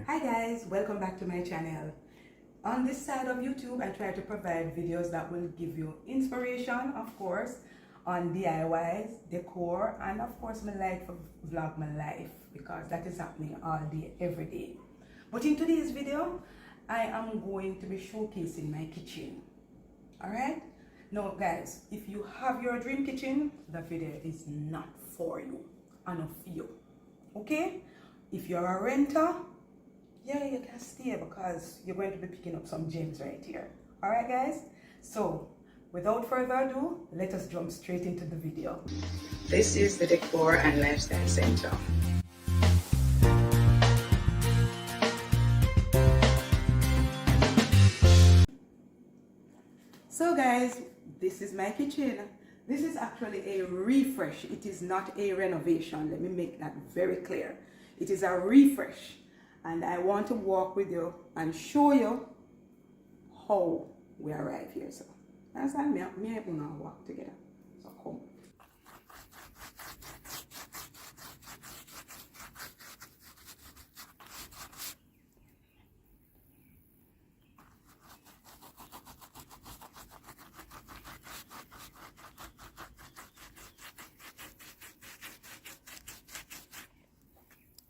Hi guys, welcome back to my channel. On this side of YouTube, I try to provide videos that will give you inspiration, of course, on DIYs, decor, and of course my life of vlog my life, because that is happening all day, every day. But in today's video, I am going to be showcasing my kitchen. Alright? Now guys, if you have your dream kitchen, the video is not for you, and not for you. Okay? If you're a renter, yeah, you can stay because you're going to be picking up some gems right here. Alright guys? So, without further ado, let us jump straight into the video. This is the Decor and Lifestyle Center. So guys, this is my kitchen. This is actually a refresh. It is not a renovation. Let me make that very clear. It is a refresh. And I want to walk with you and show you how we arrive here. So that's why me and you now walk together. So come.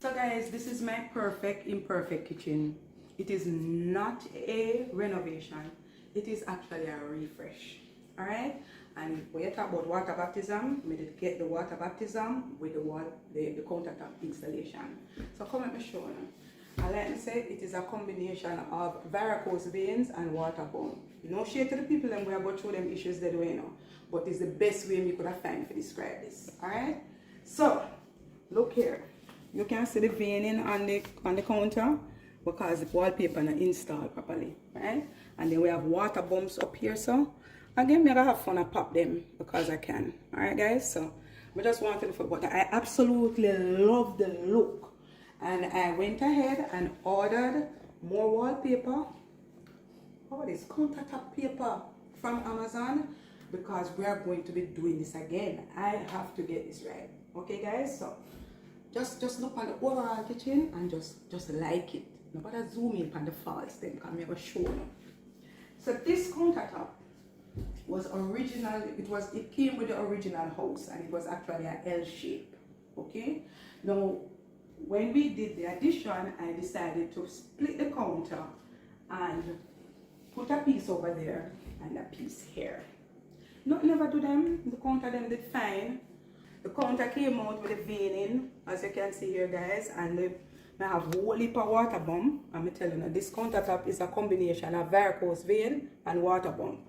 So guys, this is my perfect imperfect kitchen. It is not a renovation. It is actually a refresh. Alright? And when you talk about water baptism, we did get the water baptism with the countertop installation. So come let me show you. And like I said, it is a combination of varicose veins and water bone. You know, share to the people and we are going through them issues that way now. But it's the best way we could have found to describe this. Alright? So, look here. You can see the veining on the counter because the wallpaper not installed properly, right? And then we have water bumps up here, so again, I'm gonna have fun and pop them because I can. Alright guys, so I just wanted to, but I absolutely love the look. And I went ahead and ordered more wallpaper. Oh, this countertop paper from Amazon because we are going to be doing this again. I have to get this right. Okay guys, so just look at the overall kitchen and just like it. Nobody zoom in on the faults then because I'm going to show you. So this countertop was original, it came with the original house and it was actually an L shape. Okay? Now when we did the addition, I decided to split the counter and put a piece over there and a piece here. Never do them, the counter them did fine. The counter came out with the veining, as you can see here guys, and I have a whole heap of water bump. I'm telling you, this countertop is a combination of varicose vein and water bump.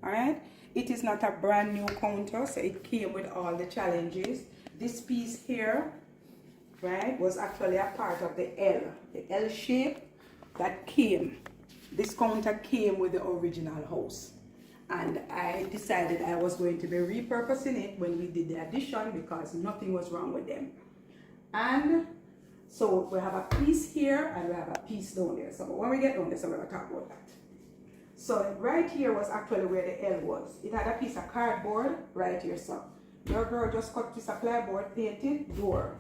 Alright? It is not a brand new counter, so it came with all the challenges. This piece here, right, was actually a part of the L shape that came. This counter came with the original house. And I decided I was going to be repurposing it when we did the addition because nothing was wrong with them. And so we have a piece here and we have a piece down there. So when we get down there, so we're going to talk about that. So right here was actually where the L was. It had a piece of cardboard right here. So your girl just cut this plyboard, painted door,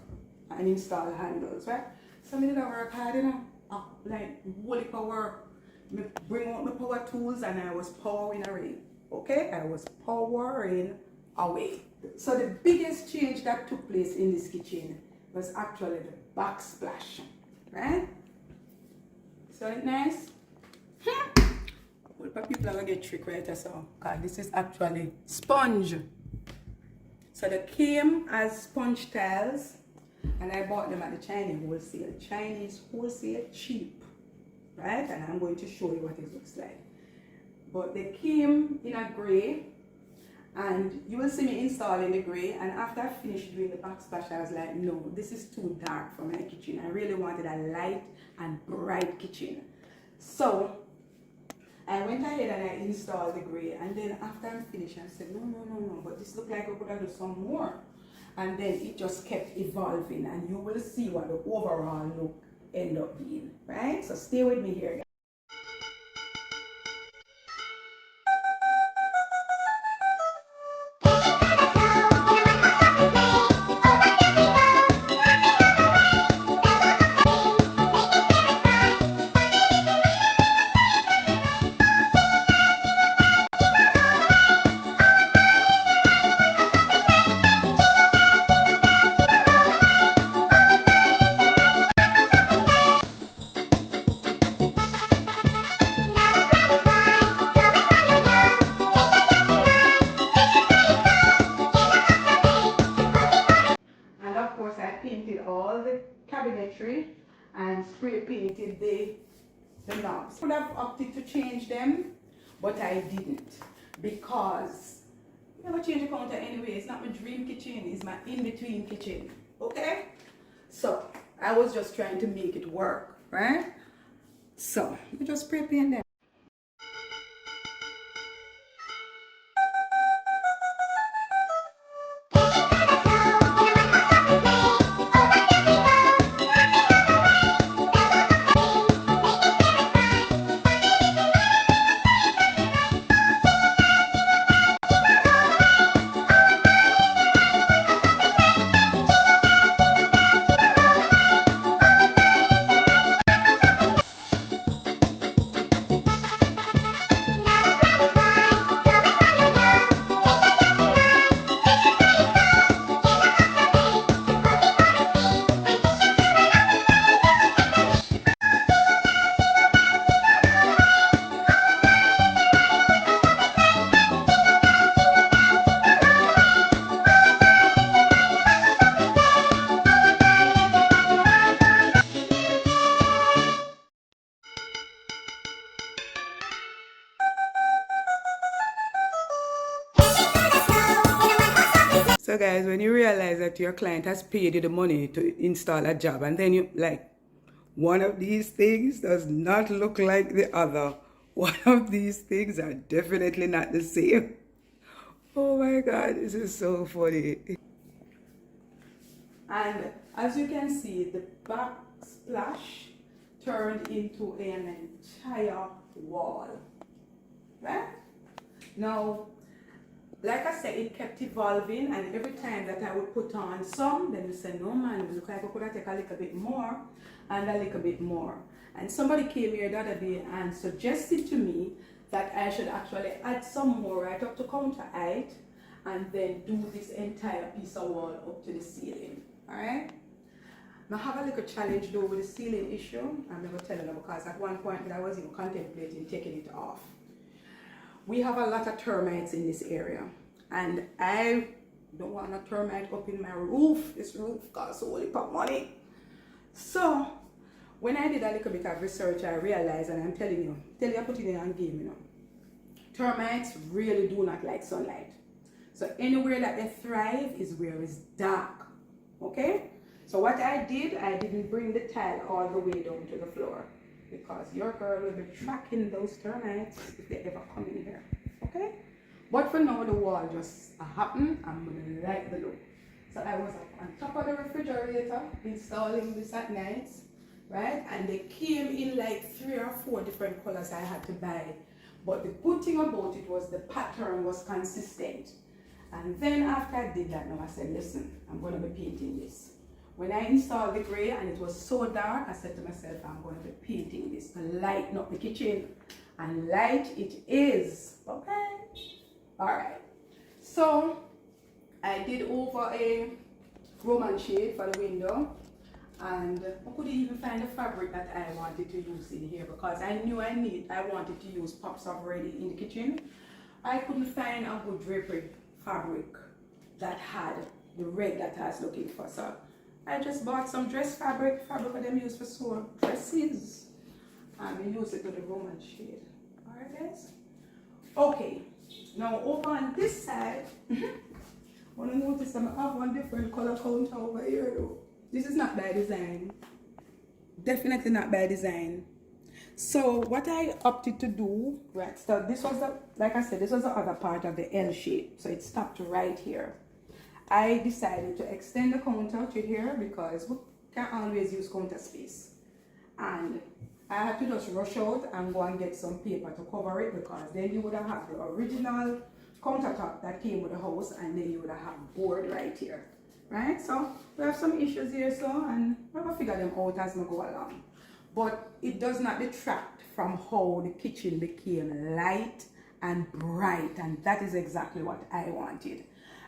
and install handles, right? So I did a work hard, you know, like holy power. Me bring out my power tools and I was powering away. Okay, I was powering away. So the biggest change that took place in this kitchen was actually the backsplash, right? So it's nice. Well, people are gonna get tricked right there, so because this is actually sponge. So they came as sponge tiles, and I bought them at the Chinese wholesale cheap. Right, and I'm going to show you what it looks like. But they came in a grey, and you will see me installing the grey. And after I finished doing the backsplash, I was like, no, this is too dark for my kitchen. I really wanted a light and bright kitchen. So I went ahead and I installed the grey. And then after I'm finished, I said, no, but this looks like we could have done some more. And then it just kept evolving, and you will see what the overall look end up being, right? So stay with me here, guys. spray painted the knobs. I would have opted to change them, but I didn't because I never change the counter anyway. It's not my dream kitchen, it's my in-between kitchen. Okay? So I was just trying to make it work, right? So we just spray paint them. So guys, when you realize that your client has paid you the money to install a job and then you like, one of these things does not look like the other. One of these things are definitely not the same. Oh my God, this is so funny. And as you can see, the backsplash turned into an entire wall, right? Now, like I said, it kept evolving, and every time that I would put on some, then you say, no man, it look like I could have taken a little bit more and a little bit more. And somebody came here the other day and suggested to me that I should actually add some more right up to counter height and then do this entire piece of wall up to the ceiling. Alright? Now I have a little challenge though with the ceiling issue. I'm never telling you because at one point I was even contemplating taking it off. We have a lot of termites in this area and I don't want a termite up in my roof. This roof costs a whole heap of money. So when I did a little bit of research, I realized, and I'm telling you, I put it in on game, you know, termites really do not like sunlight. So anywhere that they thrive is where it's dark. Okay? So what I didn't bring the tile all the way down to the floor, because your girl will be tracking those termites if they ever come in here. Okay? But for now, the wall just happened. I'm going to like the look. So I was up on top of the refrigerator installing this at night, right? And they came in like 3 or 4 different colors I had to buy. But the good thing about it was the pattern was consistent. And then after I did that, now I said, listen, I'm going to be painting this. When I installed the gray and it was so dark, I said to myself, I'm going to be painting this to lighten up the kitchen. And light it is. Okay? Alright. So, I did over a Roman shade for the window. And I couldn't even find the fabric that I wanted to use in here because I knew I wanted to use pops of ready in the kitchen. I couldn't find a good drapery fabric that had the red that I was looking for. So I just bought some dress fabric for them used for sew dresses. And we use it to the Roman shade. Alright guys? Okay. Now over on this side, want to notice that I have one different color counter over here though. This is not by design. Definitely not by design. So what I opted to do, right, so this was the, like I said, this was the other part of the L shape. So it stopped right here. I decided to extend the counter to here because we can't always use counter space. And I had to just rush out and go and get some paper to cover it because then you would have had the original countertop that came with the house and then you would have board right here. Right? So we have some issues here, so, and we're going to figure them out as we go along. But it does not detract from how the kitchen became light and bright, and that is exactly what I wanted.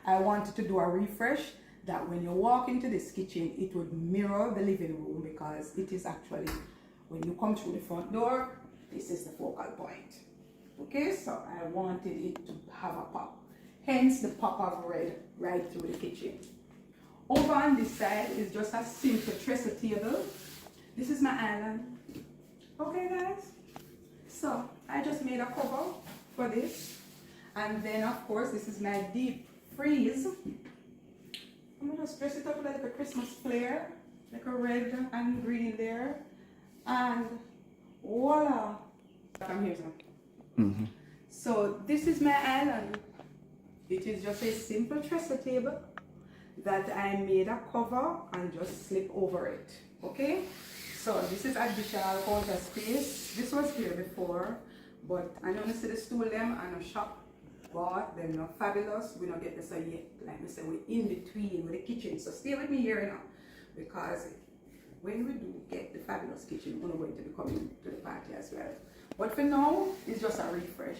I wanted to do a refresh that when you walk into this kitchen, it would mirror the living room because it is actually, when you come through the front door, this is the focal point. Okay, so I wanted it to have a pop. Hence the pop of red right through the kitchen. Over on this side is just a simple dresser table This is my island. Okay guys, so I just made a cover for this, and then of course this is my deep freeze. I'm gonna just dress it up like a Christmas flair, like a red and green there, and voila, come here son. So this is my island. It is just a simple dresser table that I made a cover and just slip over it. Okay, so this is additional counter space. This was here before, but I don't see the stool them and a shop bought them not fabulous. We don't get this yet. Like I said, we're in between with the kitchen. So stay with me here now, because when we do get the fabulous kitchen, we're going to be coming to the party as well. But for now, it's just a refresh.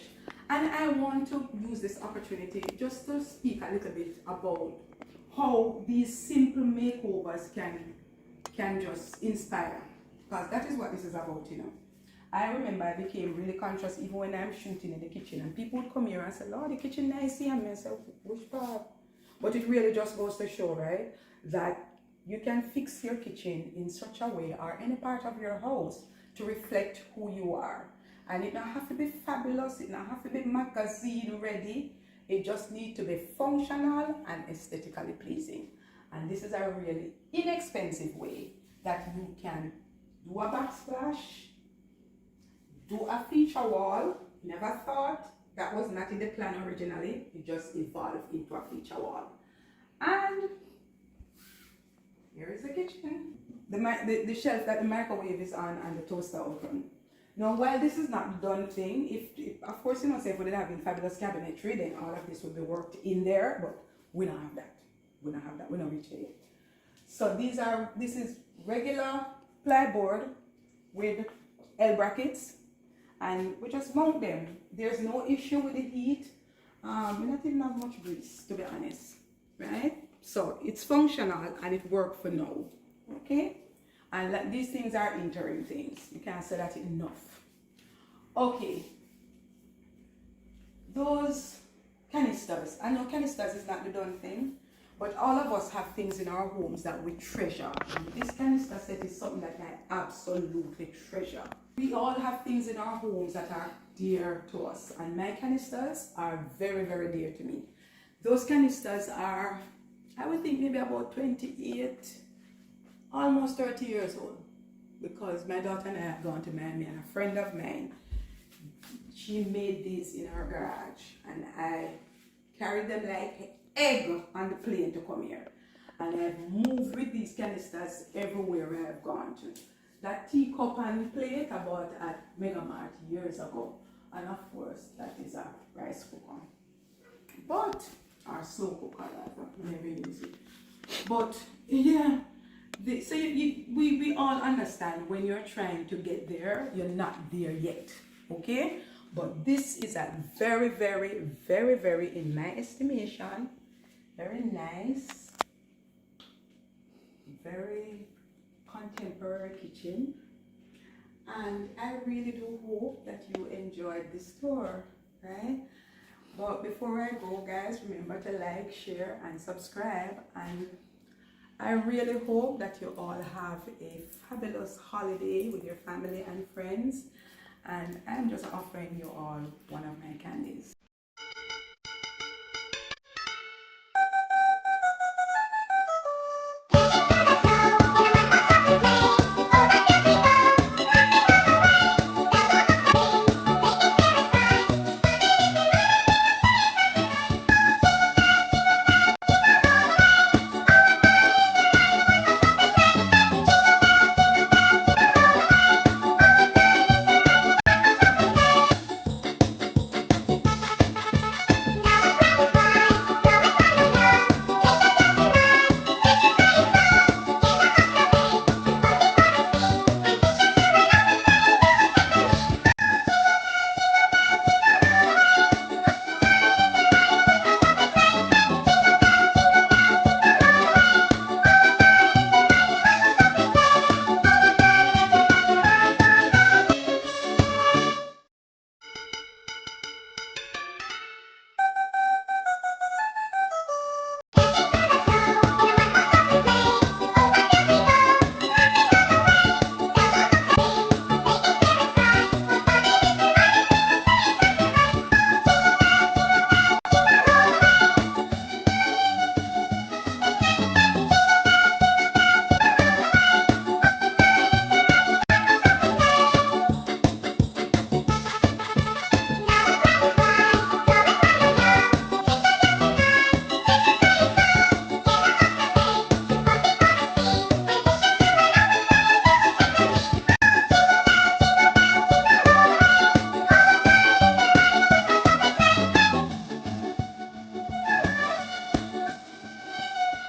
And I want to use this opportunity just to speak a little bit about how these simple makeovers can just inspire. Because that is what this is about, you know. I remember I became really conscious even when I'm shooting in the kitchen, and people would come here and say, "Oh, the kitchen nice here." And I say, "Which part?" But it really just goes to show, right, that you can fix your kitchen in such a way, or any part of your house, to reflect who you are. And it don't have to be fabulous, it don't have to be magazine ready. It just needs to be functional and aesthetically pleasing. And this is a really inexpensive way that you can do a backsplash, do a feature wall. Never thought, that was not in the plan originally. It just evolved into a feature wall. And here is the kitchen. The shelf that the microwave is on and the toaster open. Now, while this is not the done thing, if of course, you know, say if we didn't have fabulous cabinetry, then all of this would be worked in there, but we don't have that. We don't have that. We don't reach there yet. So this is regular plyboard with L brackets, and we just mount them. There's no issue with the heat. We not even have much grease, to be honest, right? So it's functional and it worked for now, okay? And these things are interim things. You can't say that enough. Okay. Those canisters. I know canisters is not the done thing, but all of us have things in our homes that we treasure. And this canister set is something that I absolutely treasure. We all have things in our homes that are dear to us, and my canisters are very, very dear to me. Those canisters are, I would think, maybe about 28, almost 30 years old, because my daughter and I have gone to Miami, and a friend of mine, she made these in her garage, and I carried them like egg on the plane to come here, and I've moved with these canisters everywhere I have gone to. That teacup and plate I bought at Megamart years ago, and of course that is a rice cooker, but our slow cooker, I never use it. But yeah, so we all understand when you're trying to get there, you're not there yet, okay? But this is a very, very, very, very, in my estimation, very nice, very contemporary kitchen. And I really do hope that you enjoyed this tour, right? But before I go, guys, remember to like, share, and subscribe. And I really hope that you all have a fabulous holiday with your family and friends. And I'm just offering you all one of my candies.